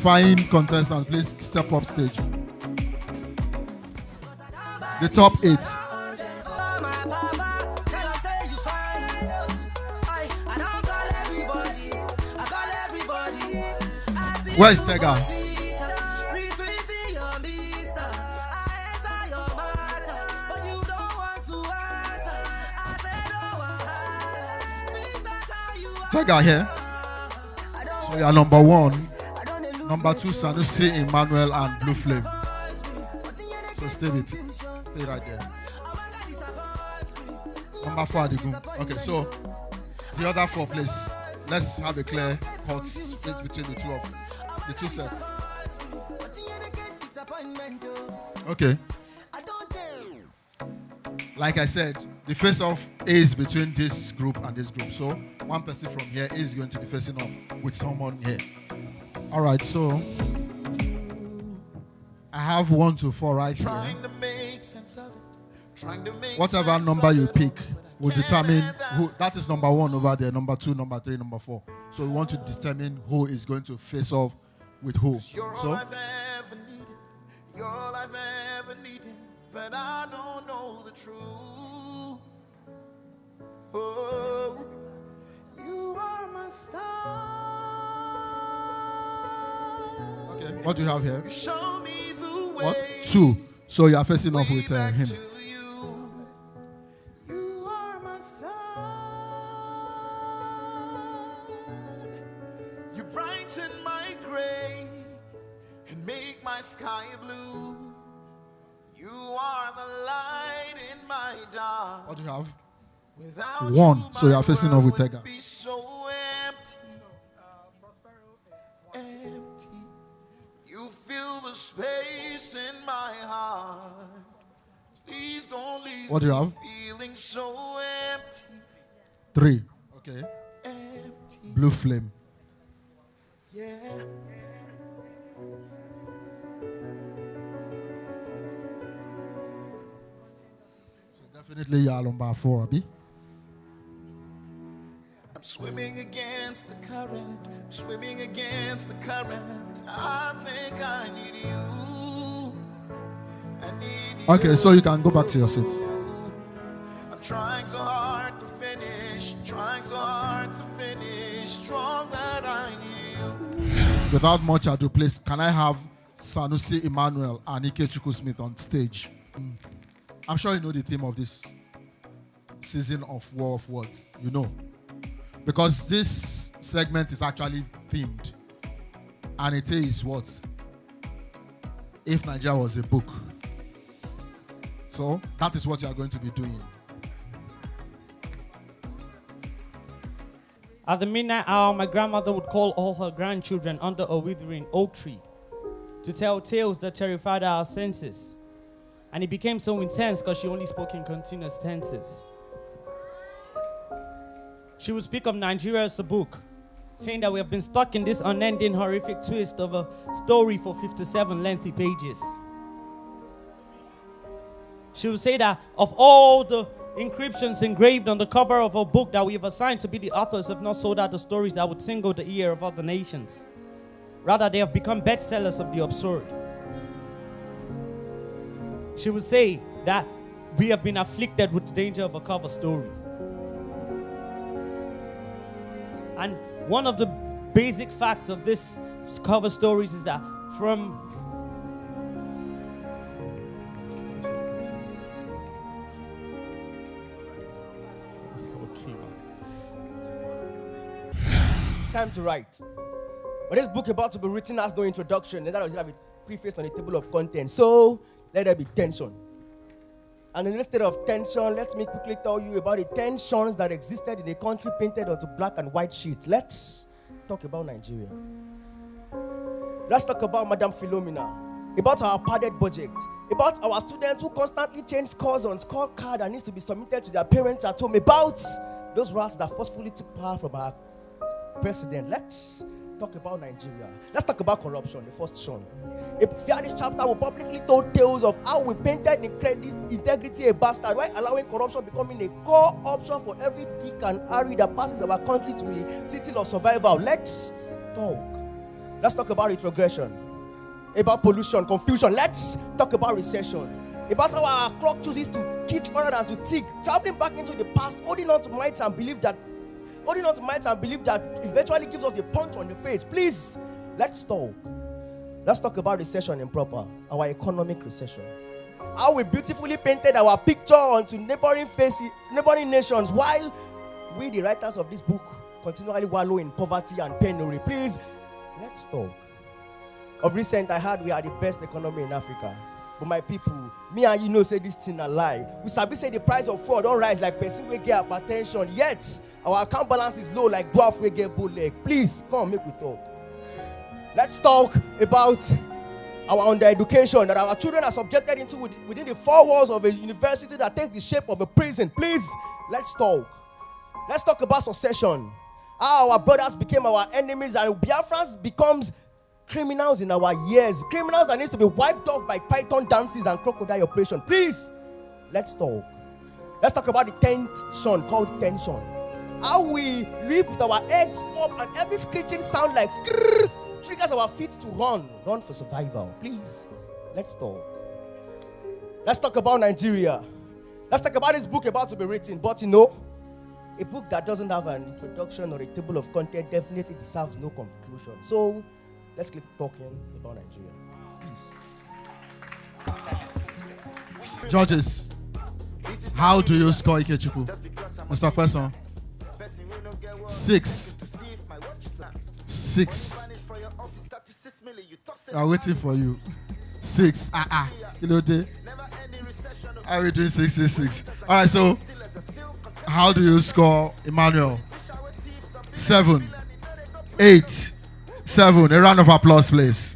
qualifying contestants, please step up stage. The top 8. Where is Tega? Tega here. So you are number 1. Number 2, Sanusi Emmanuel and Blue Flame. So stay right there. Number 4, Adigum. Okay, so the other 4, please. Let's have a clear cut space between the two sets. Okay. Like I said, the face-off is between this group and this group. So one person from here is going to be facing off with someone here. All right, so I have 1 to 4 right here. Whatever number you pick will determine who. That is number 1 over there, number 2, number 3, number 4. So we want to determine who is going to face off with who. So you're all I've ever needed, but I don't know the truth. Oh, you are my star. Okay, what do you have here? You show me the way. What? 2. So you are facing off with him. You are my sun. You brighten my gray and make my sky blue. You are the light in my dark. What do you have? Without 1. You, So you are facing off with Tega. be so empty. You fill the space in my heart. Please don't leave. What do you have? Feeling so empty. 3. Okay. Empty. Blue Flame. Yeah. So definitely you are number 4, Abi. I'm swimming against the current. Swimming against the current. I think I need you. I need you. Okay, so you can go back to your seat. I'm trying so hard to finish. Trying so hard to finish. Strong that I need you. Without much ado, please, can I have Sanusi Emmanuel and Ikechukwu Smith on stage? I'm sure you know the theme of this season of War of Words. You know. Because this segment is actually themed. And it is what? If Nigeria was a book. So that is what you are going to be doing. At the midnight hour, my grandmother would call all her grandchildren under a withering oak tree to tell tales that terrified our senses. And it became so intense because she only spoke in continuous tenses. She would speak of Nigeria as a book, saying that we have been stuck in this unending horrific twist of a story for 57 lengthy pages. She would say that of all the inscriptions engraved on the cover of a book that we have assigned to be the authors have not sold out the stories that would tingle the ear of other nations. Rather, they have become bestsellers of the absurd. She would say that we have been afflicted with the danger of a cover story. And one of the basic facts of this cover stories is that from It's time to write. But this book about to be written has no introduction, and that was have a preface on a table of contents. So let there be tension. And in this state of tension, let me quickly tell you about the tensions that existed in a country painted onto black and white sheets. Let's talk about Nigeria. Let's talk about Madam Philomena, about our padded budget, about our students who constantly change scores on scorecard and needs to be submitted to their parents at home, about those rats that forcefully took power from our president. Let's talk about Nigeria. Let's talk about corruption, the first Sean. If this chapter will publicly told tales of how we painted integrity a bastard while allowing corruption becoming a core option for every Dick and Harry that passes our country to a city of survival. Let's talk Let's talk about retrogression, about pollution, confusion. Let's talk about recession, about how our clock chooses to hit rather than to tick, traveling back into the past, holding on to might and believe that eventually gives us a punch on the face. Please, let's talk. Let's talk about recession in proper, our economic recession. How we beautifully painted our picture onto neighboring nations, while we, the writers of this book, continually wallow in poverty and penury. Please, let's talk. Of recent, I heard we are the best economy in Africa. But my people, me and you know say this thing a lie. We sabi say the price of food don't rise like person we get hypertension. Yet, our account balance is low like dwarf we get bull leg. Please, come make we talk. Let's talk about our under-education that our children are subjected into within the four walls of a university that takes the shape of a prison. Please, let's talk. Let's talk about succession. How our brothers became our enemies and Biafrans becomes criminals in our years. Criminals that needs to be wiped off by python dances and crocodile operation. Please, let's talk. Let's talk about the tension called tension. How we live with our heads up and every screeching sound like skrrr triggers our feet to run for survival. Please, let's talk. Let's talk about Nigeria. Let's talk about this book about to be written. But you know, a book that doesn't have an introduction or a table of content definitely deserves no conclusion. So, let's keep talking about Nigeria. Please. Judges, how do you score Ikechukwu? Mr. Person. 6. 6. I'm waiting for you. 6. Kilote. How are we doing 6? All right, so how do you score Emmanuel? 7. 8. 7. A round of applause, please.